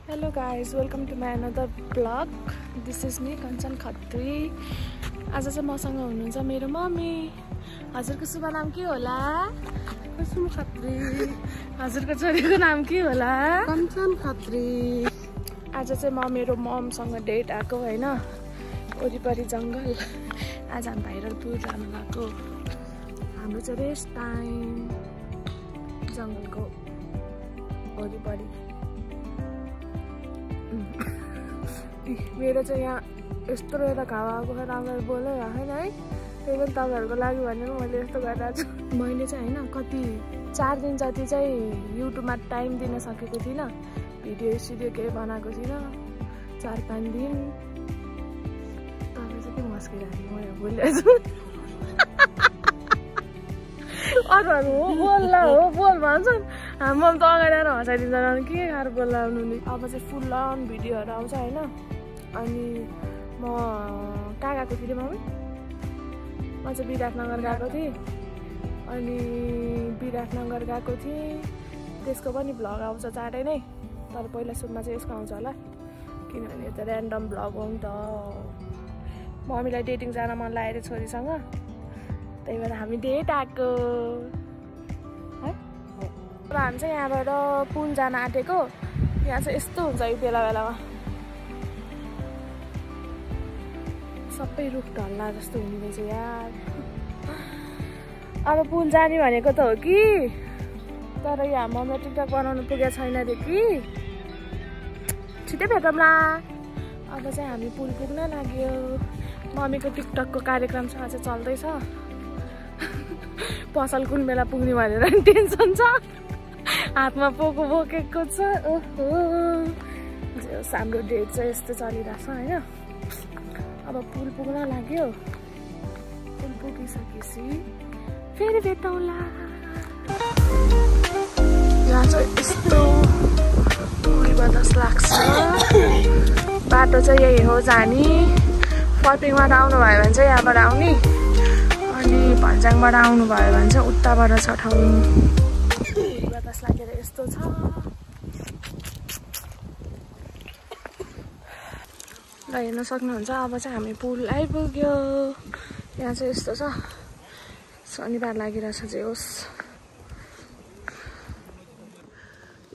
Hello guys, welcome to my another vlog. This is me Kanchan Khatri. आज चाहिँ मसँग हुनुहुन्छ मेरो मम्मी. हजुरको शुभ नाम के होला? कुसुम खत्री. हजुरको छोरीको नाम के होला? कञ्चन खत्री. आज चाहिँ म मेरो ममसँग डेट आएको हैन. वरिपरि जंगल. आज हामी भाइरल टुर जानु गएको. हाम्रो चाहिँ रेस्ट टाइम जंगलको वरिपरि. मेरो चाहिँ यहाँ यस्तो एउटा घाउ आएको छ राम्ररी बोलै राखेन है. त्यही पनि तपाईहरुको लागि भनेर मैले यस्तो गरिरहेको छु. मैले चाहिँ हैन कति 4 दिन जति चाहिँ युट्युबमा टाइम दिन सकेको थिइन. भिडियो स्टुडियो केही बनाएको थिइन 4-5 दिन. तपाईँ चाहिँ के मस्किरहेको म यहाँ बोलिरहेको छु. अरूहरू हो बोल्ला हो बोल भन्छन्. म त अगाडि आएर हँसाइदिँदैन के गाह्रो बोलाउनु नि. अब चाहिँ फुल अन भिडियोहरू आउँछ हैन. अनि म कहाँ गएको थिएँ मम्मी? म चाहिँ विराटनगर गएको थिएँ. अनि विराटनगर गएको थिएँ. त्यसको पनि भ्लग आउँछ चाँडै नै. तर पहिला सुरुमा चाहिँ यसको आउँछ होला. किनभने यो त ऱ्यान्डम भ्लग हो नि त. मम्मीलाई डेटिङ जान मन लागेर छोरीसँग. त्यही भएर हामी डेट आएको है. र हामी चाहिँ यहाँबाट पुल जान आँटेको. यहाँ चाहिँ यस्तो हुन्छ यो बेला बेलामा. सबै रुख ढल्ला जस्तो हुँदैछ यार. अब पुल जाने भनेको त हो कि. तर यहाँ मम्मी टिकटक बनाउनु पुगेको छैन रे कि. छिटै भेटौँला. अब चाहिँ हामी पुल पुग्न लाग्यो. मम्मीको टिकटकको कार्यक्रम छ आज चल्दैछ. पसल कुन बेला पुग्ने भनेर टेन्सन छ. हातमा पोको बोकेको छ. ओहो हाम्रो डेट चाहिँ यस्तो चलिरहेछ हैन. अब पुल पुग्न लाग्यो. पुल पुगिसकेपछि फेरि भेटौँला. यहाँ चाहिँ यस्तो बातास लाग्छ. बाटो चाहिँ यही हो जाने. फर्पिङबाट आउनुभयो भने चाहिँ यहाँबाट आउने. अनि भन्ज्याङबाट आउनुभयो भने चाहिँ उताबाट छ ठाउँ. बातास लागेर यस्तो छ. ल हेर्न सक्नुहुन्छ. अब चाहिँ हामी पुल आइपुग्यो. यहाँ चाहिँ यस्तो छ. शनिबार लागिरहेछ जे होस्.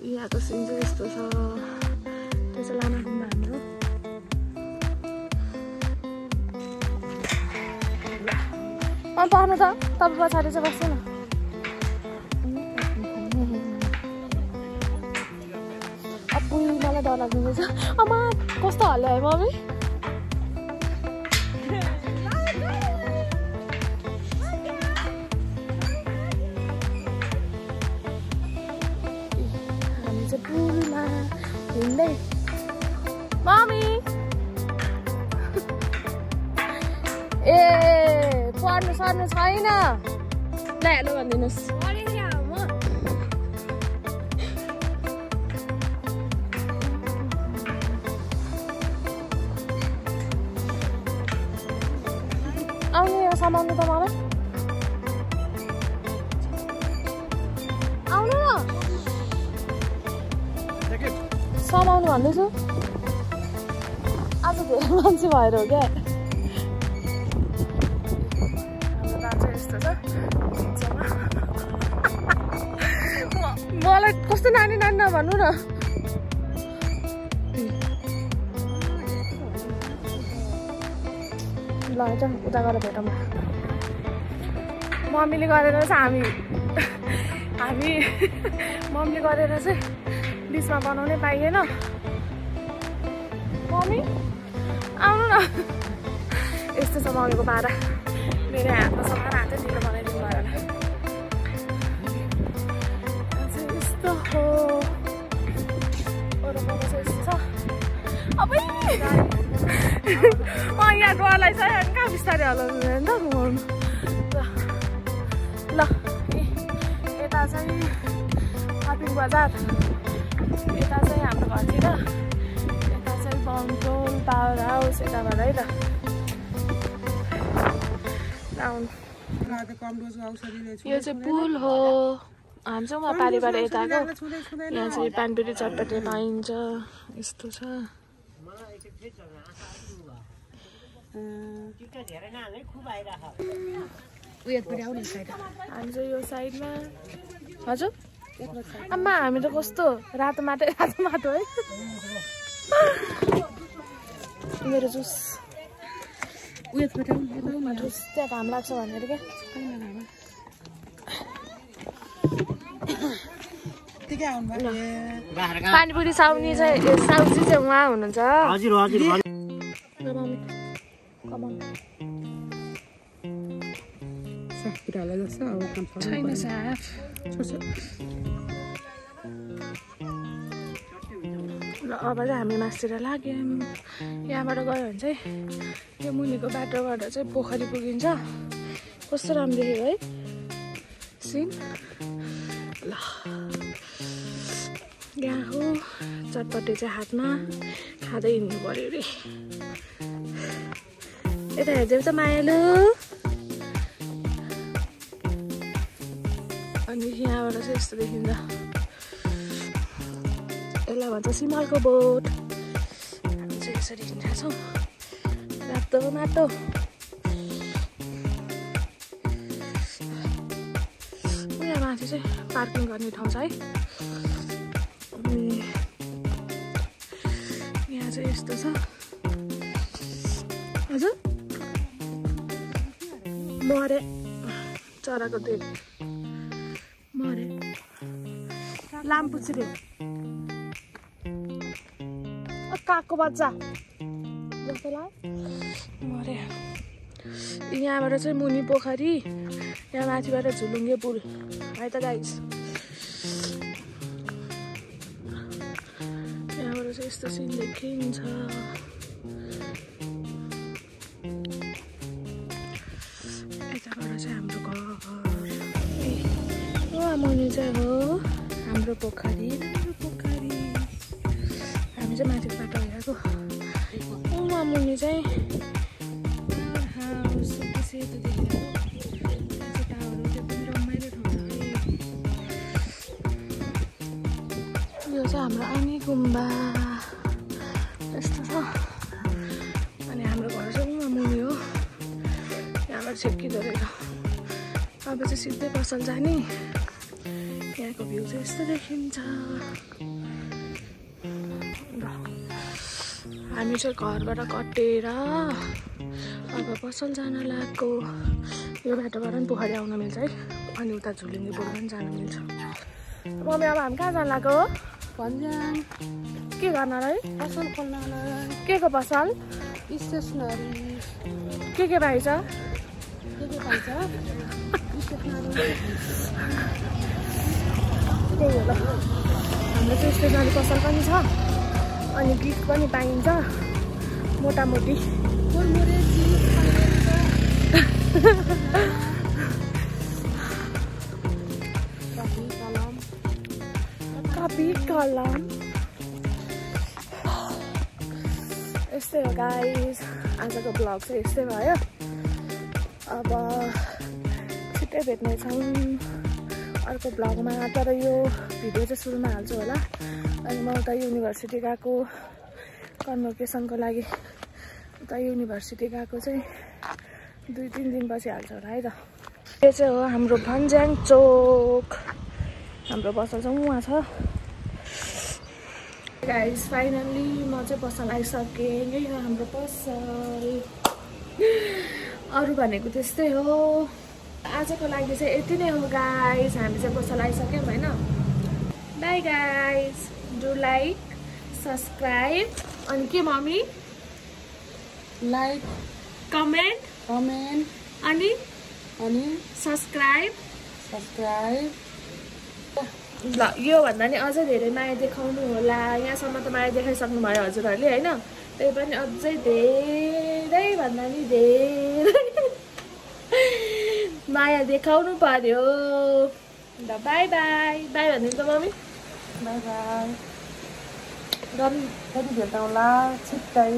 यहाँको सिन चाहिँ यस्तो छ. त्यो चाहिँ लामा गुम्बा हाम्रो. पर्नु त तपाईँ पछाडि चाहिँ बस्दैन. अपुई मलाई डर लाग्दैछ. आमा कस्तो हाल्यो है मम्मी. हामी चाहिँ पुलमा हिँड्दै. मम्मी ए पर्नु सर्नु छैन. ल हेलो भनिदिनुहोस्. आउने समाउनु त मलाई. आउनु न समाउनु भन्दैछु. आज धेरै मान्छे भएर हो क्या. मलाई कस्तो नानी नानी नभन्नु न. ल जाउँ उता गएर भेटौँ. मम्मीले गरेर चाहिँ हामी मम्मीले गरेर चाहिँ बिचमा बनाउनै पाइएन. मम्मी आउनु न. यस्तो छ मम्मीको पारा. मेरो हातमा समाएर हातै ढिलो बनाइदिनु भयो होला. यस्तो हो. वरपर चाहिँ यस्तो छ. अब यहाँ डरलाई चाहिँ कहाँ बिस्तारै हलाउनु नि त घुमाउनु. ल यता चाहिँ फापिङ बजार. यता चाहिँ हाम्रो घरतिर. यता चाहिँ बमटोल पावर हाउस यताबाट है त. यो चाहिँ पुल हो. हामी चाहिँ उहाँ पारिबाट यताको यहाँ चाहिँ पानपुरी चटपटे पाइन्छ यस्तो छ हामी चाहिँ यो साइडमा हजुर आमा हामी त कस्तो रातो माटो है मेरो जुस त्यहाँ घाम लाग्छ भनेर क्या पानीपुरी साउजी चाहिँ उहाँ हुनुहुन्छ छैन साफ ल अब चाहिँ हामी मासतिर लाग्यौँ यहाँबाट गयो भने चाहिँ यो मुनिको बाटोबाट चाहिँ पोखरी पुगिन्छ कस्तो राम्रो देख्यो है सिन ल यहाँ हो चटपटे चाहिँ हातमा खाँदै हिँड्नु पर्यो अरे यता हेर्दै त मायालु अनि यहाँबाट चाहिँ यस्तो देखिन्छ यसलाई भन्छ सिमलको बोट हामी चाहिँ यसरी हिँडिरहेछौँ रातो माटो यहाँ माथि चाहिँ पार्किङ गर्ने ठाउँ छ है अनि यहाँ चाहिँ यस्तो छ हजुर मरे चराको देख मरे लामपुच्छरे कागको बच्चा जस्तो लाग्यो मरे यहाँबाट चाहिँ मुनि पोखरी यहाँ माथिबाट झुलुङ्गे पुल है त गाइस यहाँबाट चाहिँ यस्तो सिन देखिन्छ यताबाट चाहिँ हाम्रो घर मुनि चाहिँ हो हाम्रो पोखरी हामी चाहिँ माथिको बाटो हेरेको उहाँ मुनि चाहिँ सेतो देखिरहेको टावर त्यो पनि रमाइलो ठाउँ यो चाहिँ हाम्रो आनी गुम्बा यस्तो छ अनि हाम्रो घर चाहिँ उहाँ मुनि हो यहाँबाट छेक्किँदो रहेछ अब चाहिँ सिधै पसल जाने यहाँको भ्यू चाहिँ यस्तो देखिन्छ हामी चाहिँ घरबाट कटेर अब पसल जान लागेको यो बाटोबाट पनि पोखरी आउन मिल्छ है अनि उता झुलिङ्गे पुल पनि जान मिल्छ मम्मी अब हामी कहाँ जान लागेको भन्ज्याङ के गर्नलाई पसल खोल्नलाई के को पसल स्टेसनरी के पाइन्छ के पाइन्छ त्यही हो ल हाम्रो चाहिँ स्टेसनरी पसल पनि छ अनि गिफ्ट पनि पाइन्छ मोटामोटी कपी कलम यस्तै हो गाइस आजको ब्लग चाहिँ यस्तै भयो अब छिट्टै भेट्नेछौँ अर्को ब्लगमा तर यो भिडियो चाहिँ सुरुमा हाल्छु होला अनि म उता युनिभर्सिटी गएको कन्भोकेसनको लागि उता युनिभर्सिटी गएको चाहिँ 2-3 दिनपछि हाल्छु होला है त यो चाहिँ हो हाम्रो भन्ज्याङ चोक हाम्रो पसल चाहिँ उहाँ छ गाइस फाइनल्ली म चाहिँ पसल आइसकेँ यही हो हाम्रो पसल अरू भनेको त्यस्तै हो आजको लागि चाहिँ यति नै हो गाइस हामी चाहिँ पसल आइसक्यौँ होइन by guys do like subscribe अनि के मम्मी लाइक कमेन्ट अनि सब्सक्राइब ल यो भन्दा नि अझै धेरै माया देखाउनु होला यहाँसम्म त माया देखाइसक्नु भयो हजुरहरूले होइन त्यही पनि अझै धेरै भन्दा नि धेरै माया देखाउनु पर्यो ल बाई बाई बाई भन्नु त मम्मी बाई बाई कति भेट्दा होला छिट्टै